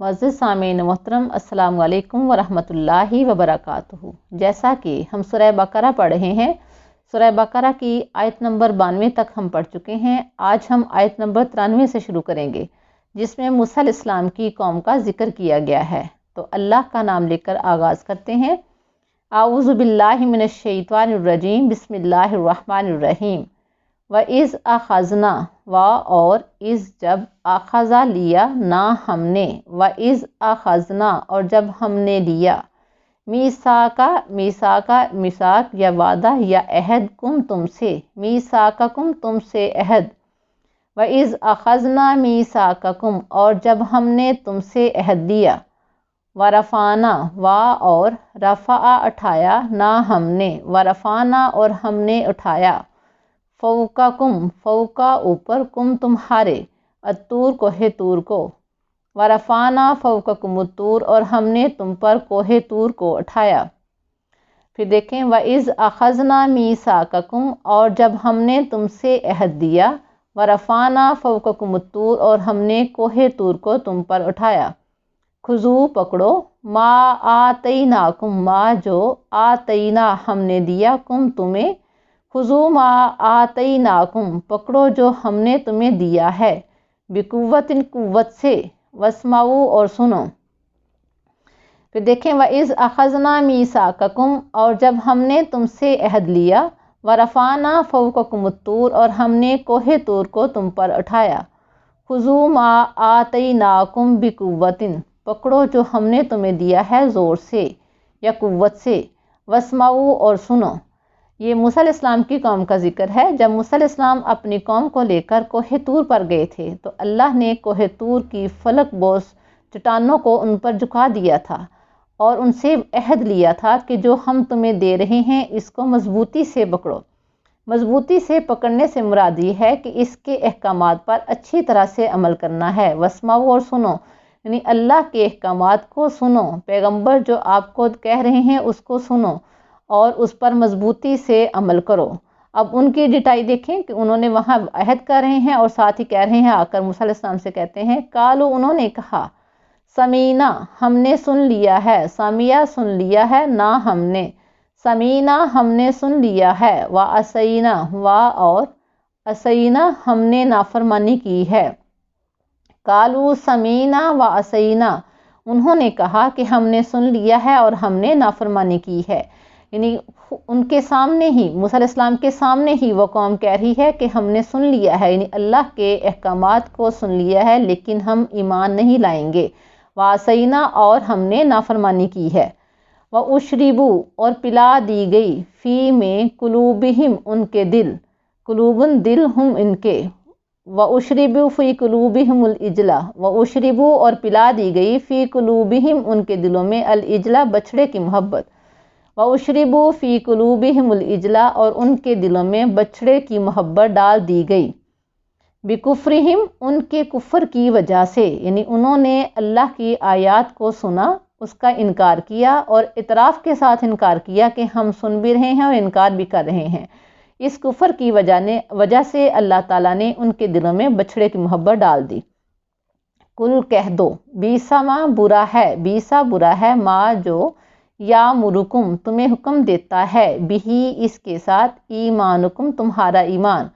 معزز سامعین محترم، السلام علیکم ورحمۃ اللہ وبرکاتہ۔ جیسا کہ ہم سورہ بقرہ پڑھ رہے ہیں، سورہ بقرہ کی آیت نمبر 92 تک ہم پڑھ چکے ہیں۔ آج ہم آیت نمبر 93 سے شروع کریں گے، جس میں موسیٰ علیہ السلام کی قوم کا ذکر کیا گیا ہے۔ تو اللہ کا نام لے کر آغاز کرتے ہیں۔ اعوذ باللہ من الشیطان الرجیم، بسم اللہ الرحمن الرحیم۔ وَإِذْ أَخَذْنَا اور اس جب اخذا لیا نہ ہم نے، وَإِذْ أَخَذْنَا اور جب ہم نے لیا، میثاق یا وعدہ یا عہد کم تم سے، میثاقکم تم سے عہد، وَإِذْ أَخَذْنَا میثاقکم اور جب ہم نے تم سے عہد لیا، ورفعنا اور رفع اٹھایا نہ ہم نے، ورفعنا اور ہم نے اٹھایا، فوقکم فوقا اوپر، کم تمہارے، الطور کوہ طور کو، ورفعنا فوقکم الطور اور ہم نے تم پر کوہ طور کو اٹھایا۔ پھر دیکھیں وَإِذْ أَخَذْنَا مِيثَاقَكُمْ اور جب ہم نے تم سے عہد دیا، ورفعنا فوقکم الطور اور ہم نے کوہ طور کو تم پر اٹھایا۔ خذو پکڑو، ما آتیناکم ما جو آتینا ہم نے دیا، کم تمہیں، خذو ما آتیناکم پکڑو جو ہم نے تمہیں دیا ہے، بقوت قوت سے، واسمعوا اور سنو۔ پھر دیکھیں وَإِذْ أَخَذْنَا مِيثَاقَكُمْ اور جب ہم نے تم سے عہد لیا، وَرَفَعْنَا فَوْقَكُمُ الطُّورَ اور ہم نے کوہ طور کو تم پر اٹھایا، خُذُوا مَا آتَيْنَاكُمْ بِقُوَّةٍ پکڑو جو ہم نے تمہیں دیا ہے زور سے یا قوت سے، واسمعوا اور سنو۔ یہ موسیٰ علیہ السلام کی قوم کا ذکر ہے۔ جب موسیٰ علیہ السلام اپنی قوم کو لے کر کوہ طور پر گئے تھے تو اللہ نے کوہ طور کی فلک بوس چٹانوں کو ان پر جھکا دیا تھا اور ان سے عہد لیا تھا کہ جو ہم تمہیں دے رہے ہیں اس کو مضبوطی سے پکڑو۔ مضبوطی سے پکڑنے سے مراد یہ ہے کہ اس کے احکامات پر اچھی طرح سے عمل کرنا ہے۔ واسمعوا اور سنو، یعنی اللہ کے احکامات کو سنو، پیغمبر جو آپ کو کہہ رہے ہیں اس کو سنو اور اس پر مضبوطی سے عمل کرو۔ اب ان کی ڈٹائی دیکھیں کہ انہوں نے وہاں عہد کر رہے ہیں اور ساتھ ہی کہہ رہے ہیں، آ کر موسیٰ علیہ السلام سے کہتے ہیں، قالو انہوں نے کہا، سمینا ہم نے سن لیا ہے، سامیا سن لیا ہے، نہ ہم نے، سمینا ہم نے سن لیا ہے، وعصینا اور عصینا ہم نے نافرمانی کی ہے۔ قالو سمینا وعصینا انہوں نے کہا کہ ہم نے سن لیا ہے اور ہم نے نافرمانی کی ہے، یعنی ان کے سامنے ہی، موسیٰ علیہ السلام کے سامنے ہی وہ قوم کہہ رہی ہے کہ ہم نے سن لیا ہے، یعنی اللہ کے احکامات کو سن لیا ہے لیکن ہم ایمان نہیں لائیں گے، وعصینا اور ہم نے نافرمانی کی ہے۔ وَأُشْرِبُوا اور پلا دی گئی، فی میں قلوبہم ان کے دل، قلوبن دل ہم ان کے، وَأُشْرِبُوا فی قلوبہم العجلہ وَأُشْرِبُوا اور پلا دی گئی، فی قلوبہم ان کے دلوں میں، العجلہ بچھڑے کی محبت، وَأُشْرِبُوا فی قلوبہم العجلہ اور ان کے دلوں میں بچھڑے کی محبت ڈال دی گئی، بکفرہم ان کے کفر کی وجہ سے، یعنی انہوں نے اللہ کی آیات کو سنا، اس کا انکار کیا اور اعتراف کے ساتھ انکار کیا کہ ہم سن بھی رہے ہیں اور انکار بھی کر رہے ہیں۔ اس کفر کی وجہ سے اللہ تعالیٰ نے ان کے دلوں میں بچھڑے کی محبت ڈال دی۔ کل کہہ دو، بیسا ما برا ہے، بیسا برا ہے، ما جو یامرکم تمہیں حکم دیتا ہے، بہی اس کے ساتھ، ایمانکم تمہارا ایمان،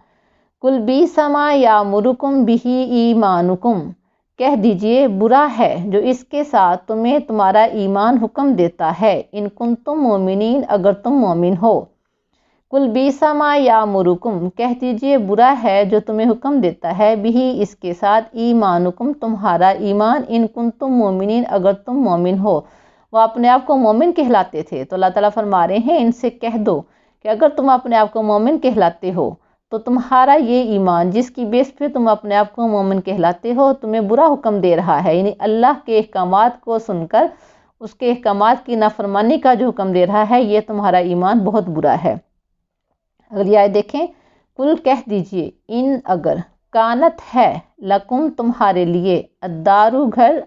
کل بیسا ما یامرکم بہی ایمانکم کہہ دیجئے برا ہے جو اس کے ساتھ تمہیں تمہارا ایمان حکم دیتا ہے، ان کنتم مومنین اگر تم مومن ہو۔ کل بیسا ما یامرکم کہہ دیجئے برا ہے جو تمہیں حکم دیتا ہے، بہی اس کے ساتھ، ایمانکم تمہارا ایمان، ان کنتم مومنین اگر تم مومن ہو۔ وہ اپنے آپ کو مومن کہلاتے تھے تو اللہ تعالیٰ فرما رہے ہیں ان سے کہہ دو کہ اگر تم اپنے آپ کو مومن کہلاتے ہو تو تمہارا یہ ایمان جس کی بیس پہ تم اپنے آپ کو مومن کہلاتے ہو تمہیں برا حکم دے رہا ہے، یعنی اللہ کے احکامات کو سن کر اس کے احکامات کی نافرمانی کا جو حکم دے رہا ہے، یہ تمہارا ایمان بہت برا ہے۔ اگلی آیت دیکھیں، کل کہہ دیجئے، ان اگر، کانت ہے، لکم تمہارے لیے، الدارو گھر،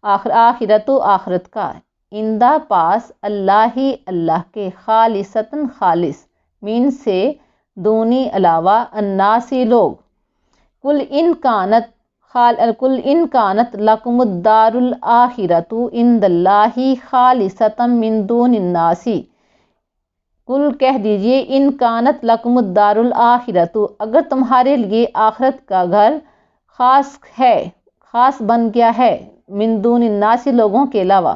آخرت و آخرت کا، اندہ پاس، اللہ اللہ کے، خالصتاً خالص، من سے دونی علاوہ، الناسی لوگ، کل ان کانت قل ان کانت لکم الدار الآخرۃ عند اللہ خالصۃ من دون الناس، کل کہہ دیجئے ان کانت لکم الدار الآخرۃ، اگر تمہارے لیے آخرت کا گھر خاص ہے، خاص بن گیا ہے، من دون الناس لوگوں کے علاوہ،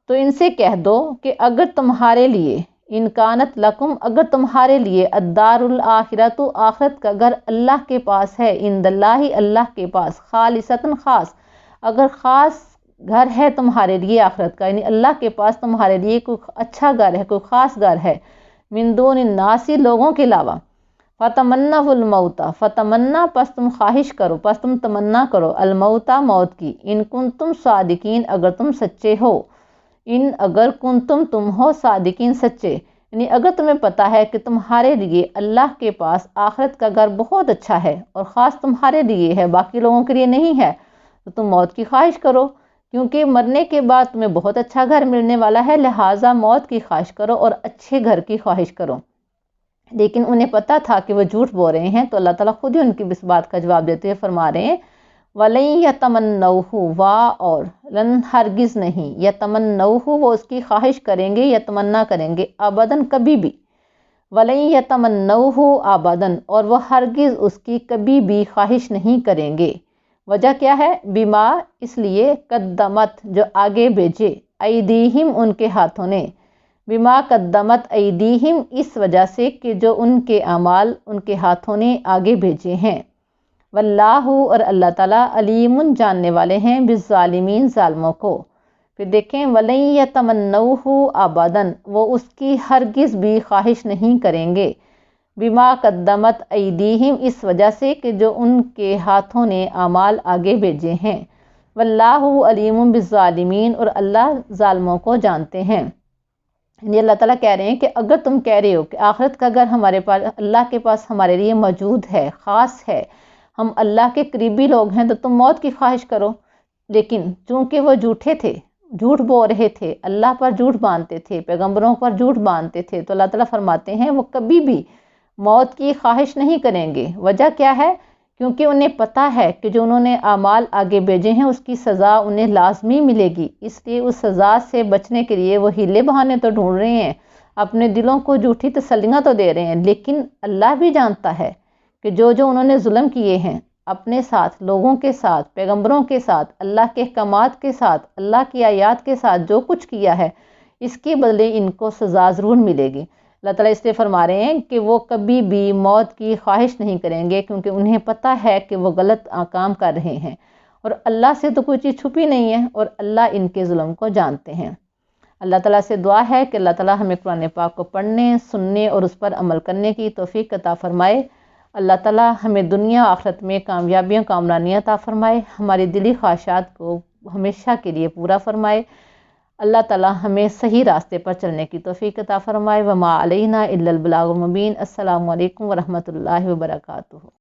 تو ان سے کہہ دو کہ اگر تمہارے لیے ان کانت لکم، اگر تمہارے لیے الدار الآخرۃ، آخرت کا گھر اللہ کے پاس ہے، عند اللہ اللہ کے پاس، خالصتاً خاص، اگر خاص گھر ہے تمہارے لیے آخرت کا، یعنی اللہ کے پاس تمہارے لیے کوئی اچھا گھر ہے، کوئی خاص گھر ہے، من دون الناس لوگوں کے علاوہ، فتمنوا الموت، فتمنا پس تم خواہش کرو، پس تم تمنا کرو، الموت موت کی، ان کنتم صادقین اگر تم سچے ہو، ان اگر کنتم تم ہو صادقین سچے، یعنی اگر تمہیں پتہ ہے کہ تمہارے لیے اللہ کے پاس آخرت کا گھر بہت اچھا ہے اور خاص تمہارے لیے ہے، باقی لوگوں کے لیے نہیں ہے، تو تم موت کی خواہش کرو، کیونکہ مرنے کے بعد تمہیں بہت اچھا گھر ملنے والا ہے، لہٰذا موت کی خواہش کرو اور اچھے گھر کی خواہش کرو۔ لیکن انہیں پتہ تھا کہ وہ جھوٹ بول رہے ہیں، تو اللہ تعالیٰ خود ہی ان کی اس بات کا جواب دیتے ہوئے فرما رہے ہیں وَلَن يَتَمَنَّوْهُ، اور لن ہرگز نہیں، يَتَمَنَّوْهُ وہ اس کی خواہش کریں گے، یتمنا کریں گے، ابداً کبھی بھی، وَلَن يَتَمَنَّوْهُ ابداً اور وہ ہرگز اس کی کبھی بھی خواہش نہیں کریں گے۔ وجہ کیا ہے؟ بما اس لیے، قدمت جو آگے بھیجے، ایدیہم ان کے ہاتھوں نے، بما قدمت ایدیہم اس وجہ سے کہ جو ان کے اعمال ان کے ہاتھوں نے آگے بھیجے ہیں، واللہ اور اللہ تعالیٰ علیم جاننے والے ہیں بالظالمین ظالموں کو۔ پھر دیکھیں وَلَن يَتَمَنَّوْهُ ابداً وہ اس کی ہرگز بھی خواہش نہیں کریں گے، بما قدمت ایدیہم اس وجہ سے کہ جو ان کے ہاتھوں نے اعمال آگے بھیجے ہیں، واللہ علیم بالظالمین اور اللہ ظالموں کو جانتے ہیں۔ یہ اللہ تعالیٰ کہہ رہے ہیں کہ اگر تم کہہ رہے ہو کہ آخرت کا گھر ہمارے پاس، اللہ کے پاس ہمارے لیے موجود ہے، خاص ہے، ہم اللہ کے قریبی لوگ ہیں، تو تم موت کی خواہش کرو، لیکن چونکہ وہ جھوٹے تھے، جھوٹ بول رہے تھے، اللہ پر جھوٹ باندھتے تھے، پیغمبروں پر جھوٹ باندھتے تھے، تو اللہ تعالیٰ فرماتے ہیں وہ کبھی بھی موت کی خواہش نہیں کریں گے۔ وجہ کیا ہے؟ کیونکہ انہیں پتہ ہے کہ جو انہوں نے اعمال آگے بھیجے ہیں اس کی سزا انہیں لازمی ملے گی، اس لیے اس سزا سے بچنے کے لیے وہ ہیلے بہانے تو ڈھونڈ رہے ہیں، اپنے دلوں کو جھوٹی تسلیاں تو دے رہے ہیں، لیکن اللہ بھی جانتا ہے کہ جو انہوں نے ظلم کیے ہیں اپنے ساتھ، لوگوں کے ساتھ، پیغمبروں کے ساتھ، اللہ کے احکامات کے ساتھ، اللہ کی آیات کے ساتھ جو کچھ کیا ہے، اس کے بدلے ان کو سزا ضرور ملے گی۔ اللہ تعالیٰ اس لیے فرما رہے ہیں کہ وہ کبھی بھی موت کی خواہش نہیں کریں گے، کیونکہ انہیں پتہ ہے کہ وہ غلط کام کر رہے ہیں، اور اللہ سے تو کوئی چیز چھپی نہیں ہے، اور اللہ ان کے ظلم کو جانتے ہیں۔ اللہ تعالیٰ سے دعا ہے کہ اللہ تعالیٰ ہمیں قرآن پاک کو پڑھنے، سننے اور اس پر عمل کرنے کی توفیق عطا فرمائے۔ اللہ تعالیٰ ہمیں دنیا آخرت میں کامیابیاں، کامرانیاں عطا فرمائے، ہماری دلی خواہشات کو ہمیشہ کے لیے پورا فرمائے۔ اللہ تعالیٰ ہمیں صحیح راستے پر چلنے کی توفیق عطا فرمائے۔ وما علینا الا البلاغ المبین۔ السلام علیکم ورحمۃ اللہ وبرکاتہ۔